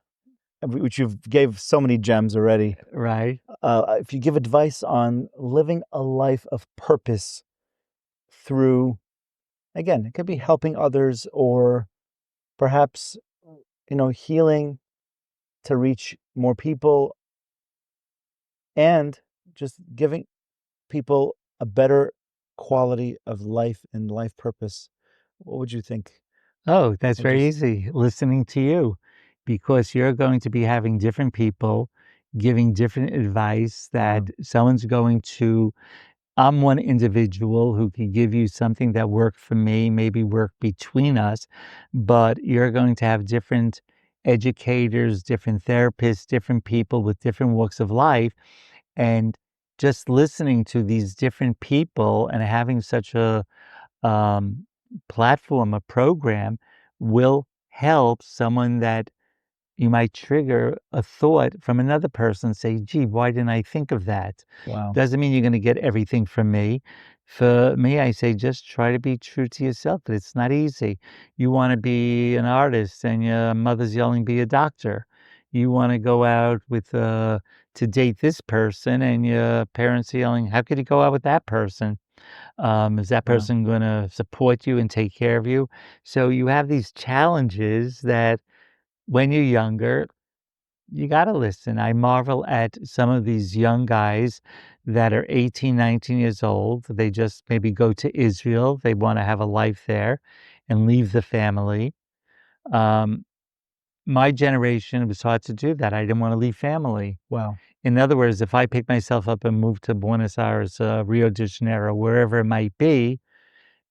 which you've gave so many gems already, Right? if you give advice on living a life of purpose through, again, it could be helping others or perhaps, healing to reach more people and just giving people a better quality of life and life purpose. What would you think? Oh, that's Would you very easy, listening to you, because you're going to be having different people giving different advice that Wow. someone's going to I'm one individual who can give you something that worked for me, maybe work between us, but you're going to have different educators, different therapists, different people with different walks of life. And just listening to these different people and having such a um, platform, a program, will help someone that you might trigger a thought from another person, say, "Gee, why didn't I think of that?" Wow. Doesn't mean you're gonna get everything from me. For me, I say just try to be true to yourself, but it's not easy. You wanna be an artist and your mother's yelling, "Be a doctor." You wanna go out with, to date this person and your parents are yelling, "How could you go out with that person?" Is that Wow. person gonna support you and take care of you? So you have these challenges that when you're younger, you gotta listen. I marvel at some of these young guys that are 18, 19 years old. They just maybe go to Israel. They wanna have a life there and leave the family. Um, my generation, it was hard to do that. I didn't wanna leave family. Wow. In other words, if I pick myself up and move to Buenos Aires, Rio de Janeiro, wherever it might be,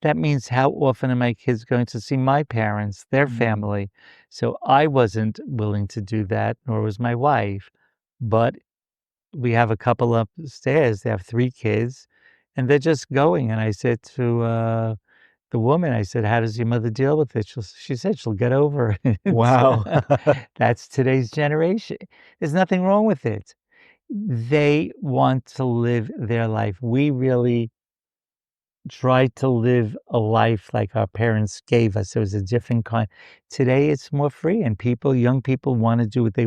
that means how often are my kids going to see my parents, their Mm. family? So I wasn't willing to do that, nor was my wife. But we have a couple upstairs, they have 3 kids, and they're just going, and I said to, the woman, I said, "How does your mother deal with it?" She said she'll get over it. Wow. That's today's generation. There's nothing wrong with it. They want to live their life. We really try to live a life like our parents gave us. It was a different kind. Today, it's more free, and young people wanna do what they